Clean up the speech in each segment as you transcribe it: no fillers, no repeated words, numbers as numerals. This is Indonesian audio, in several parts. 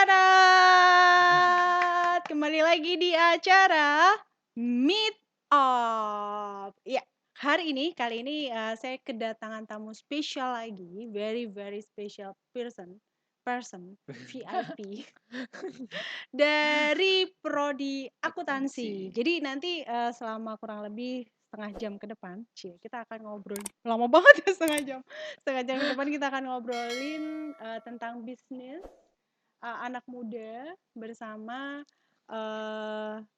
Selamat kembali lagi di acara Meet Up. Ya, kali ini saya kedatangan tamu spesial lagi, very very special person VIP dari prodi akuntansi. Jadi nanti selama kurang lebih setengah jam ke depan, kita akan ngobrol lama banget ya setengah jam ke depan kita akan ngobrolin tentang bisnis anak muda bersama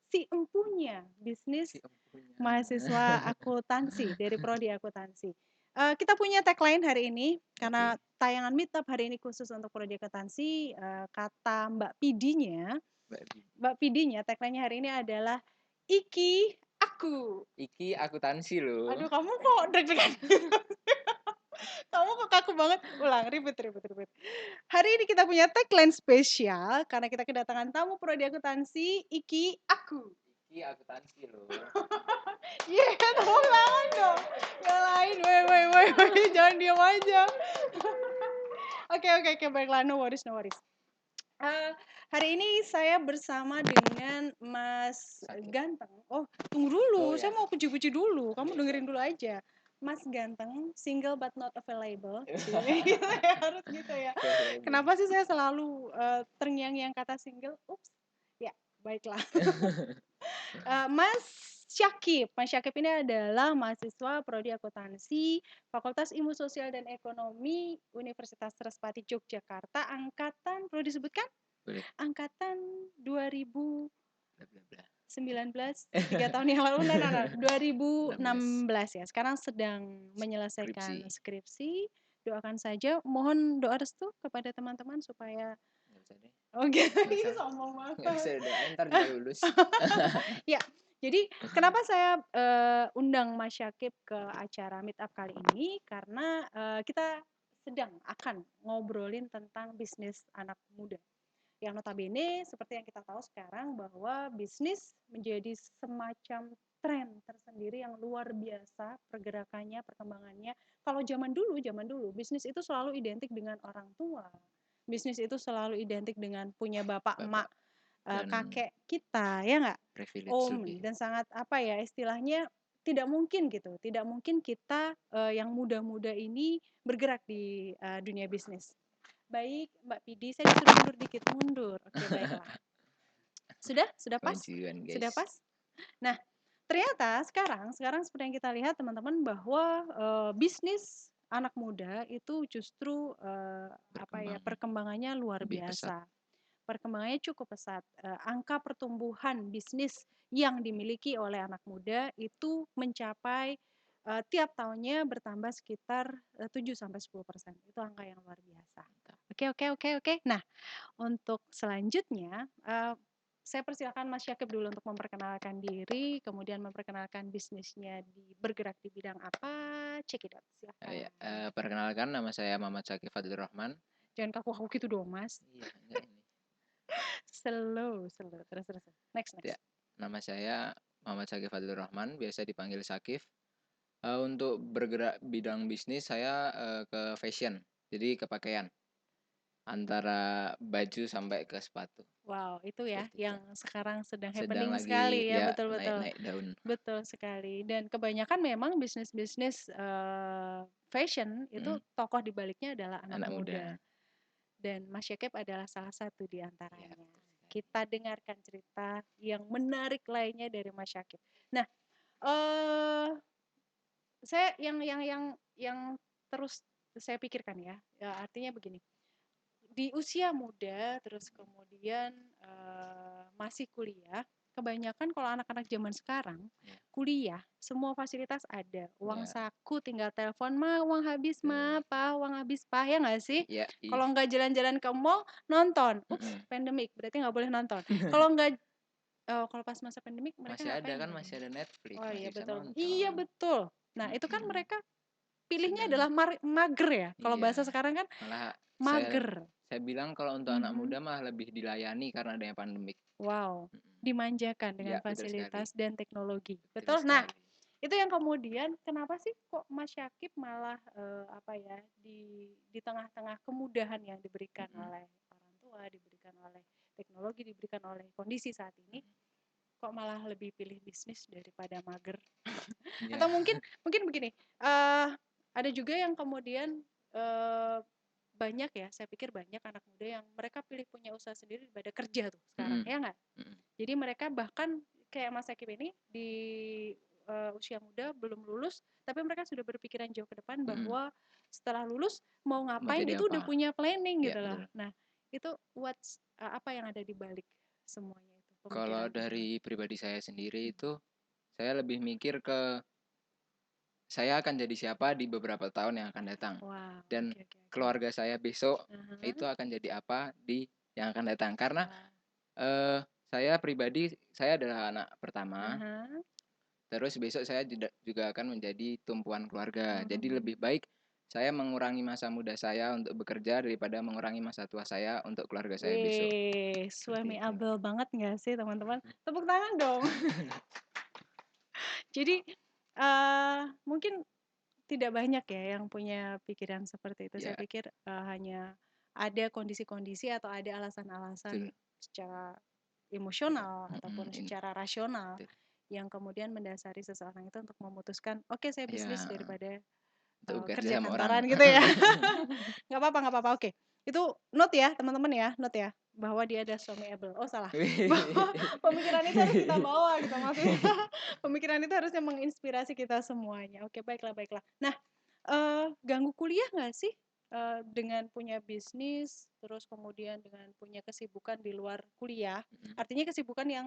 si empunya bisnis Si empunya. mahasiswa akuntansi dari prodi akuntansi. Kita punya tagline hari ini karena Oke, tayangan meetup hari ini khusus untuk prodi akuntansi. Kata Mbak Pidinya tagline-nya hari ini adalah Iki Aku. iki akuntansi loh. Aduh, kamu kok deg-degan gitu? Kamu kok kaku banget? Ulang, ribet. Hari ini kita punya tagline spesial karena kita kedatangan tamu prodi akuntansi Iki Aku. Iki akuntansi loh. Iya, tepuk tangan dong. Yang lain, woi, jangan diam aja. Oke, baiklah, no worries. Hari ini saya bersama dengan Mas Sakit. Ganteng. Oh, tunggu dulu, Oh saya ya. mau puji-puji dulu. Kamu Oke, dengerin dulu aja. Mas Ganteng, single but not available. Gitu ya, harus gitu ya. Available. Kenapa sih saya selalu terngiang-ngiang kata single? Ups. Ya, baiklah. Mas Syakib ini adalah mahasiswa prodi akuntansi Fakultas Ilmu Sosial dan Ekonomi Universitas Trespati Yogyakarta, angkatan perlu disebutkan? Boleh. Angkatan 2019, Bla bla bla. 3 tahun yang lalu, no, 16. 2016 ya. Sekarang sedang menyelesaikan Skripsi. skripsi. Doakan saja, mohon doa restu kepada teman-teman supaya Enggak usah deh. oke, Enggak usah. sombong Enggak banget. usah doain ntar juga lulus. Ya, jadi kenapa saya undang Mas Syakib ke acara meetup kali ini karena kita akan ngobrolin tentang bisnis anak muda. Yang notabene seperti yang kita tahu sekarang bahwa bisnis menjadi semacam tren tersendiri yang luar biasa pergerakannya, perkembangannya. Kalau zaman dulu bisnis itu selalu identik dengan orang tua. Bisnis itu selalu identik dengan punya bapak, emak, Bapak dan kakek kita, ya nggak? privilege lebih. Om, dan sangat apa ya istilahnya tidak mungkin gitu, tidak mungkin kita yang muda-muda ini bergerak di dunia bisnis. Baik, Mbak Pidi, saya disuruh mundur dikit, mundur. Oke, baiklah. Sudah pas? Kemajuan Sudah guys. pas? Nah, ternyata sekarang seperti yang kita lihat teman-teman bahwa bisnis anak muda itu justru Berkembang perkembangannya luar lebih pesat. biasa. Perkembangannya cukup pesat. Angka pertumbuhan bisnis yang dimiliki oleh anak muda itu mencapai tiap tahunnya bertambah sekitar 7-10%. Itu angka yang luar biasa. Oke. Nah, untuk selanjutnya saya persilakan Mas Syakib dulu untuk memperkenalkan diri, kemudian memperkenalkan bisnisnya bergerak di bidang apa. Check it out, Ya, silakan. perkenalkan nama saya Muhammad Syakif Fadil Rahman. Jangan kaku-kaku gitu dong, Mas. Iya, enggak ini. Slow. Terus. Next. Ya, nama saya Muhammad Syakif Fadil Rahman, biasa dipanggil Syakif. Untuk bergerak bidang bisnis saya ke fashion, jadi ke pakaian, antara baju sampai ke sepatu. Wow, itu ya Seperti itu. yang sekarang sedang Sedang happening lagi sekali ya, ya betul. naik-naik daun. Betul sekali. Dan kebanyakan memang bisnis-bisnis fashion itu Mm, tokoh di baliknya adalah anak anak muda. muda. Dan Mas Syakib adalah salah satu di Ya, antaranya. betul sekali. Kita dengarkan cerita yang menarik lainnya dari Mas Syakib. Nah, eh saya yang terus saya pikirkan ya, artinya begini. Di usia muda terus kemudian masih kuliah, kebanyakan kalau anak-anak zaman sekarang Ya, kuliah semua fasilitas ada, uang ya, saku tinggal telepon, "Ma, uang habis, betul. Ma, Pa, uang habis, Pa," ya nggak sih? Ya, Kalau nggak jalan-jalan ke mall, nonton. Ups, mm-mm. pandemik, berarti nggak boleh nonton. Kalau nggak kalau pas masa pandemik mereka Masih ada ngapain kan, ya? masih ada Netflix, Oh iya masih bisa betul. Iya nonton. betul. Nah, itu kan Mm-mm. mereka pilihnya Sedang adalah mager ya. Kalau iya, bahasa sekarang kan malah saya mager. saya bilang kalau untuk anak Mhm. muda mah lebih dilayani karena adanya pandemik. Wow, Mm-mm. dimanjakan dengan Ya, betul sekali. fasilitas dan teknologi. Betul Betul. Nah, sekali. itu yang kemudian kenapa sih kok Mas Syakib malah di tengah-tengah kemudahan yang diberikan Mm-mm. oleh orang tua tua, diberikan oleh teknologi, diberikan oleh kondisi saat ini, kok malah lebih pilih bisnis daripada mager? Iya. Atau mungkin begini, eh ada juga yang kemudian banyak ya, saya pikir banyak anak muda yang mereka pilih punya usaha sendiri daripada kerja tuh sekarang, Mm-mm. ya nggak? Mm-mm. Jadi mereka bahkan kayak Mas Akib ini di usia muda belum lulus, tapi mereka sudah berpikiran jauh ke depan Mm-mm. bahwa setelah lulus mau Mau ngapain jadi itu udah apa? punya planning Ya gitu loh. betul. Nah, itu apa yang ada di balik semuanya itu, Kalau pemikiran-pemikiran. dari pribadi saya sendiri itu, saya lebih mikir ke saya akan jadi siapa di beberapa tahun yang akan datang. Wow, Dan oke oke oke. keluarga saya besok Aha, itu akan jadi apa di yang akan datang. Karena wow. eh, saya pribadi, saya adalah anak pertama. Aha, Terus besok saya juga akan menjadi tumpuan keluarga. Jadi lebih mhm. baik saya mengurangi masa muda saya untuk bekerja daripada mengurangi masa tua saya untuk keluarga saya besok. Wih, Seperti suami itu. abel banget nggak sih teman-teman? Tepuk tangan dong. Jadi mungkin tidak banyak ya yang punya pikiran seperti itu. Saya Ya, pikir hanya ada kondisi-kondisi atau ada alasan-alasan betul. secara emosional Mm-mm, ataupun secara rasional betul. yang kemudian mendasari seseorang itu untuk memutuskan, oke saya bisnis Ya, daripada untuk bekerja kerja sama orang. kantoran gitu ya. Nggak apa-apa, nggak apa-apa. Oke. Itu note ya, teman-teman ya, note ya. Bahwa dia ada suami able. Oh, salah. Bahwa pemikiran itu harus kita bawa gitu maksudnya. Pemikiran itu harusnya menginspirasi kita semuanya. Oke, baiklah, baiklah. Nah, ganggu kuliah nggak sih? Dengan punya bisnis, terus kemudian dengan punya kesibukan di luar kuliah. Mm, Artinya kesibukan yang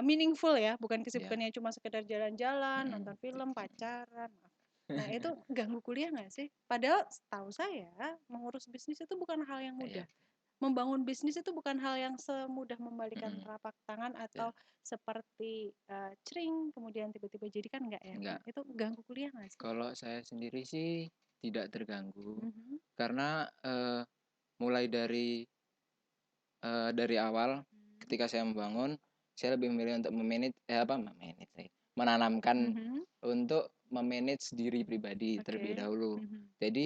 meaningful ya, bukan ya. kesibukan yang cuma sekedar jalan-jalan, Mm, nonton film, pacaran. Nah, itu ganggu kuliah nggak sih? Padahal setahu saya mengurus bisnis itu bukan hal yang mudah. ya. Membangun bisnis itu bukan hal yang semudah membalikan Mm, telapak tangan betul. atau seperti cering kemudian tiba-tiba jadi, kan enggak ya. Nah, Enggak. itu ganggu kuliah nggak sih? Kalau saya sendiri sih tidak terganggu Mhm. karena mulai dari awal Mhm. ketika saya membangun, saya lebih memilih untuk menanamkan Mhm. untuk memanage diri pribadi terlebih Oke. dahulu. Mhm. Jadi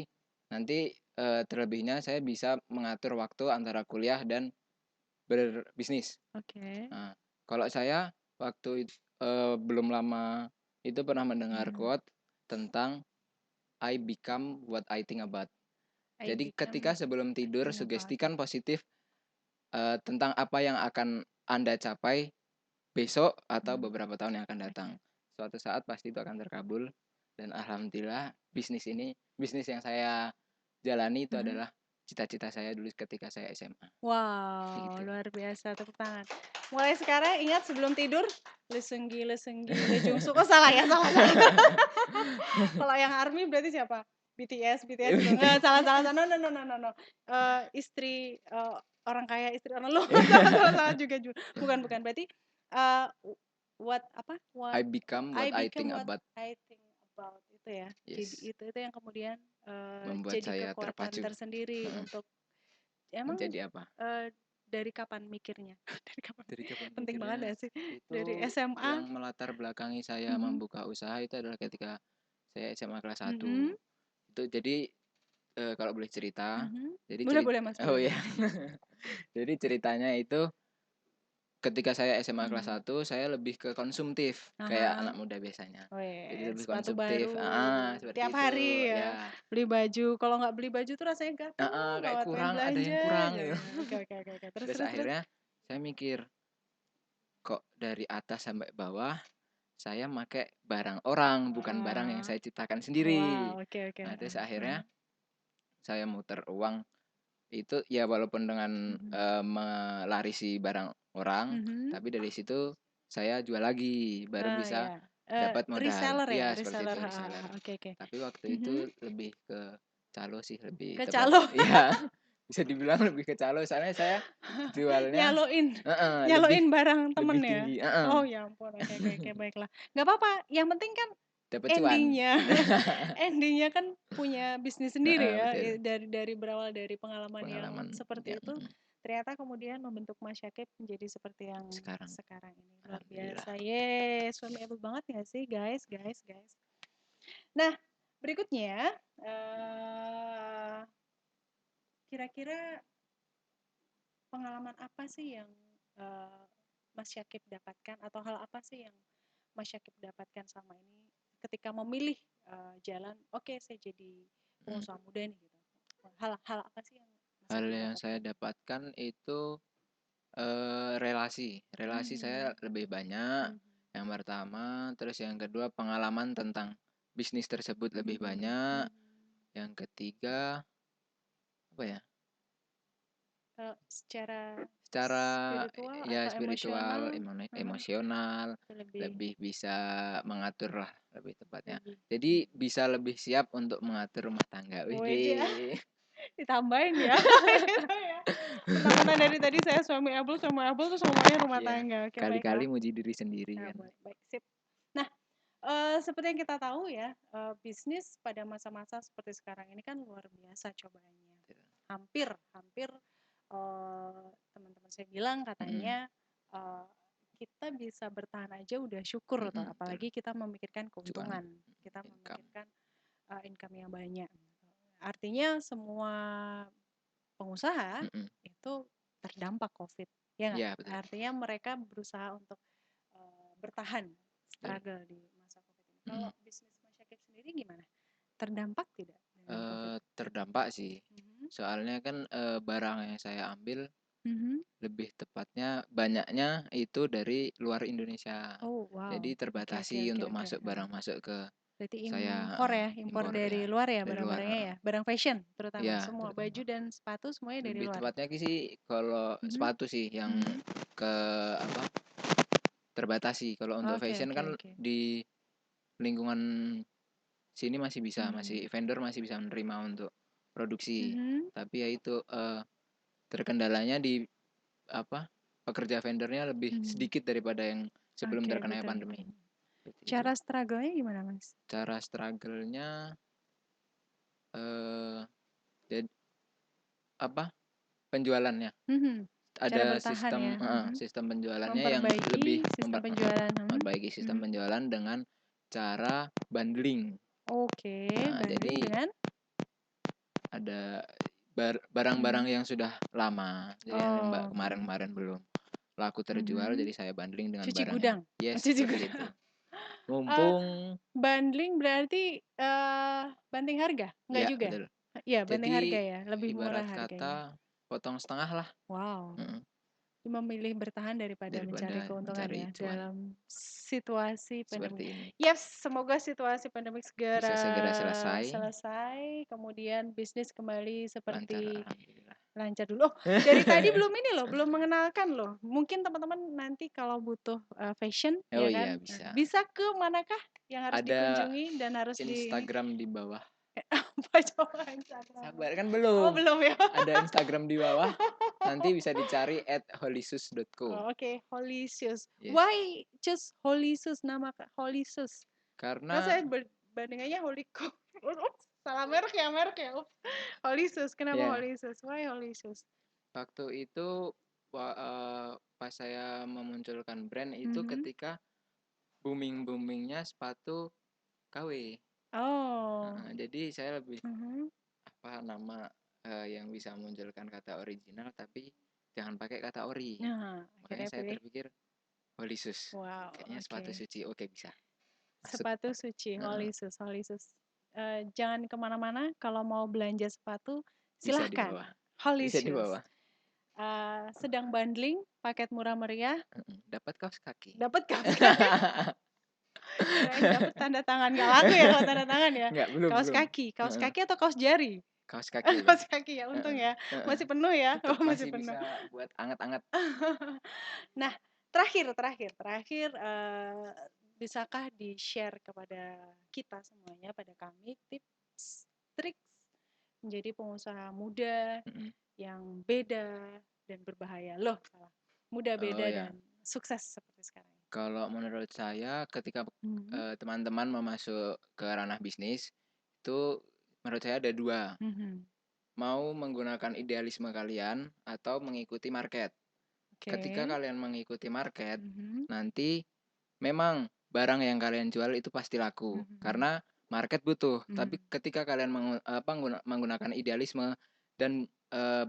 nanti terlebihnya saya bisa mengatur waktu antara kuliah dan berbisnis. Oke. Nah, kalau saya waktu belum lama itu pernah mendengar Mhm. quote tentang I become what I think about. I Jadi become ketika what sebelum I tidur think about. sugestikan positif tentang apa yang akan Anda capai besok atau Mhm. beberapa tahun yang akan datang. Oke. Suatu saat pasti itu akan terkabul dan alhamdulillah bisnis yang saya jalani itu Mhm. adalah cita-cita saya dulu ketika saya SMA. Wow, Gitu. luar biasa, tepuk tangan. Mulai sekarang ingat sebelum tidur, lesenggi, lesenggi, lejungsu. Oh salah ya, salah, salah. Kalau yang ARMY berarti siapa? BTS, BTS itu. Nggak, salah, salah, salah. No, no, no, no, no, no. Istri orang kaya, istri orang lu. Salah, salah, salah juga, juga. Bukan, bukan. Berarti uh, I what become I what I become think what about. I think about itu ya. Jadi Yes. itu yang kemudian Membuat jadi saya kekuatan terpacu. tersendiri untuk emang Menjadi apa? dari kapan mikirnya? Dari kapan? Dari kapan Penting banget pikirnya? ya sih. Dari Itu SMA. yang melatar belakangi saya Mhm. membuka usaha itu adalah ketika saya SMA kelas Mhm. 1. Itu jadi kalau boleh cerita, Mhm. jadi Boleh, boleh Mas, oh boleh, ya. boleh. Jadi ceritanya itu ketika saya SMA kelas Mhm. 1 saya lebih ke konsumtif kayak Aha. anak muda biasanya. Jadi Weh, lebih sepatu konsumtif. baru tiap Seperti itu. hari ya. Ya. Beli baju, kalau nggak beli baju tuh rasanya gatel Kayak banget, pengen kurang, ada yang belanja kurang aja. gitu. Oke, oke, oke, oke. Terus, Terus terus, terus. akhirnya saya mikir, kok dari atas sampai bawah saya pakai barang orang, bukan barang yang Wah, saya ciptakan sendiri. wow, oke, oke. Nah, terus akhirnya saya muter uang itu ya walaupun dengan Mhm. melarisi barang orang, Mhm. tapi dari situ saya jual lagi, baru bisa Ya. dapat modal. Reseller ya, Iya, seperti reseller. itu Ha, ha, reseller. ha. Oke, oke. Tapi waktu Mhm. itu lebih ke calo sih, lebih Ke tepat. calo. Iya, bisa dibilang lebih ke calo soalnya saya jualnya Nyaloin, lebih nyaloin barang temen lebih ya. tinggi, Oh ya ampun, oke, oke, oke, baiklah. Nggak apa-apa, yang penting kan dapat cuan. endingnya, endingnya kan punya bisnis sendiri ya. Betul. Dari berawal dari pengalaman yang Pengalaman ya, seperti itu, ternyata kemudian membentuk Mas Syakib menjadi seperti yang sekarang. sekarang ini. Luar Alhamdulillah. biasa, ye, suami able banget nggak sih, guys, guys, guys. Nah, berikutnya, kira-kira pengalaman apa sih yang eh, Mas Syakib dapatkan atau hal apa sih yang Mas Syakib dapatkan selama ini ketika memilih jalan, oke saya jadi Mhm. pengusaha muda nih gitu. Hal-hal apa sih yang Mas Hal Syakib yang saya dapatkan? dapatkan itu, relasi. Relasi saya Mhm, lebih banyak, mhm, yang pertama, terus yang kedua pengalaman tentang bisnis tersebut lebih mhm, banyak, mhm. yang ketiga, apa ya, Secara secara spiritual ya atau spiritual, emosional, mhm, emosional, lebih lebih bisa mengatur lah lebih tepatnya. lebih. Jadi bisa lebih siap untuk mengatur rumah tangga, Widih, widih. ditambahin ya gitu ya. Mentang-mentang dari tadi saya suami able terus ngomongnya rumah Iya, tangga. Oke, kali-kali baiklah. muji diri sendiri Nah, kan. boleh. Baik, sip. Nah, seperti yang kita tahu ya, bisnis pada masa-masa seperti sekarang ini kan luar biasa cobaannya. Hampir hampir, teman-teman saya bilang Mhm, katanya, eee, kita bisa bertahan aja udah syukur tuh, betul, apalagi kita memikirkan cuan, keuntungan, kita income, memikirkan, income yang banyak. Artinya semua pengusaha mhm, itu terdampak Covid, ya nggak? iya betul Artinya mereka berusaha untuk bertahan, betul, struggle di masa Covid ini. Kalau mhm, bisnis Mas Syakib sendiri gimana? Terdampak tidak dengan Covid? terdampak sih. Mhm. Soalnya kan, barang yang saya ambil Mhm. lebih tepatnya banyaknya itu dari luar Indonesia. Oh, wow. Jadi Oke, oke, terbatasi oke, untuk oke. masuk Heeh. barang masuk ke Berarti saya, impor ya, impor impor dari ya, luar ya dari luar, barang-barangnya ya, barang fashion terutama, iya semua terutama. baju dan sepatu semuanya dari Lebih luar. tepatnya sih kalau Mhm. sepatu sih yang Mhm. ke apa, terbatasi. Kalau untuk Oke, fashion oke, kan oke. di lingkungan sini masih bisa, masih Mhm. vendor masih bisa menerima untuk produksi. Mhm. Tapi ya itu, terkendalanya di apa, pekerja vendornya lebih Mhm. sedikit daripada yang sebelum Oke, terkena betul, pandemi. betul. Seperti itu. Cara struggle-nya gimana, Mas? Cara struggle-nya, eee, jad apa, penjualannya. Mhm. Cara Ada bertahan sistem ya, mhm. sistem penjualannya yang lebih Memperbaiki sistem penjualan, mhm, memperbaiki sistem mhm. penjualan dengan cara bundling. Oke, Nah, bundling jadi dengan? ada barang-barang Mhm. yang sudah lama, jadi yang Oh, mhm. kemarin-kemarin belum laku terjual, Mhm. jadi saya bundling dengan Cuci barang yang gudang? Oh, yes, cuci seperti itu. gudang. Eee, Mumpung bundling berarti, banting harga? Enggak ya juga? betul. Iya, banting harga Jadi ya, lebih murah ibarat harganya. kata potong setengah lah, Wow. mhm, Memilih bertahan daripada mencari daripada keuntungan mencari ya cuan, dalam situasi pandemi. seperti ini. Yes, semoga situasi pandemi Bisa segera segera selesai, selesai, kemudian bisnis kembali lancar seperti alhamdulillah. lancar dulu. Oh, dari tadi belum ini loh, belum mengenalkan loh. Mungkin teman-teman nanti kalau butuh fashion, Oh ya iya kan? Nah, bisa. bisa ke manakah yang harus Ada dikunjungi dan harus di ini? Instagram di bawah. Apa coba Instagramnya? Sabar kan Oh, belum. belum ya? Ada Instagram di bawah, nanti bisa dicari @holisus.co. Oh, oke, Holy Shoes. Yes. Why choose Holy Shoes, nama Holy Shoes? Kan Karena saya bandingannya Holy Cook. Ups, salah merek ya, merek ya. Ups. Holy Shoes, kenapa ya Holy Shoes? Why Holy Shoes? waktu itu pas saya memunculkan brand itu Mhm. ketika booming-boomingnya sepatu KW. Oh. Jadi saya lebih Mhm. apa nama yang bisa memunculkan kata original tapi jangan pakai kata ori. Nah, Makanya akhirnya saya pilih terpikir Holisus. wow, Kayaknya sepatu oke. suci oke bisa. Masuk. Sepatu suci, Heeh, Holy Shoes, Holy Shoes. Jangan kemana-mana, kalau mau belanja sepatu bisa di silahkan. bawah. Holy Bisa di Shoes. bawah. Sedang bundling, paket murah meriah, Dapat kaos kaki. dapat kaos kaki. Kirain dapat tanda tangan, nggak laku ya kalau tanda tangan ya. Enggak, belum belum. Kaos Heeh, kaki atau kaos jari? kaos kaki Kaos lebih. kaki ya, untung Heeh ya. heeh. Masih penuh ya? Tetap Oh, masih masih penuh. bisa buat anget-anget. Nah, terakhir, bisakah di-share kepada kita semuanya, pada kami, tips, trik menjadi pengusaha muda Mhm. yang beda dan berbahaya? Loh, salah. Muda, Oh beda, ya, dan sukses seperti sekarang ini. kalau menurut saya ketika, Mhm, teman-teman mau masuk ke ranah bisnis, itu menurut saya ada 2, mhm. mau menggunakan idealisme kalian atau mengikuti market. Ketika Oke. kalian mengikuti market, Mhm, nanti memang barang yang kalian jual itu pasti laku, mhm, karena market butuh. mhm. Tapi ketika kalian menggunakan idealisme dan,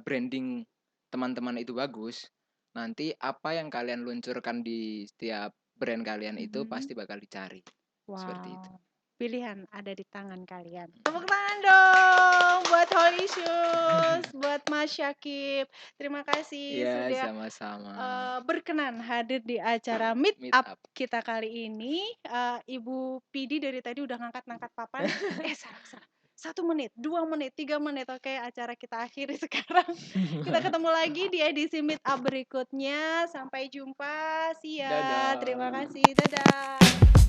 branding teman-teman itu bagus, nanti apa yang kalian luncurkan di setiap brand kalian itu Mhm. pasti bakal dicari, seperti itu. Wow, pilihan ada di tangan kalian. Tepuk tangan dong buat Holy Shoes, buat Mas Syakib. Terima kasih Iya, sudah sama-sama. berkenan hadir di acara Meet Meet Up up. kita kali ini. Ibu Pidi dari tadi udah ngangkat-ngangkat papan. Salah, salah. 1 menit, 2 menit, 3 menit. Oke, acara kita akhiri sekarang. Kita ketemu lagi di edisi Meet Up berikutnya. Sampai jumpa. See ya. Terima Dadah. kasih. Dadah.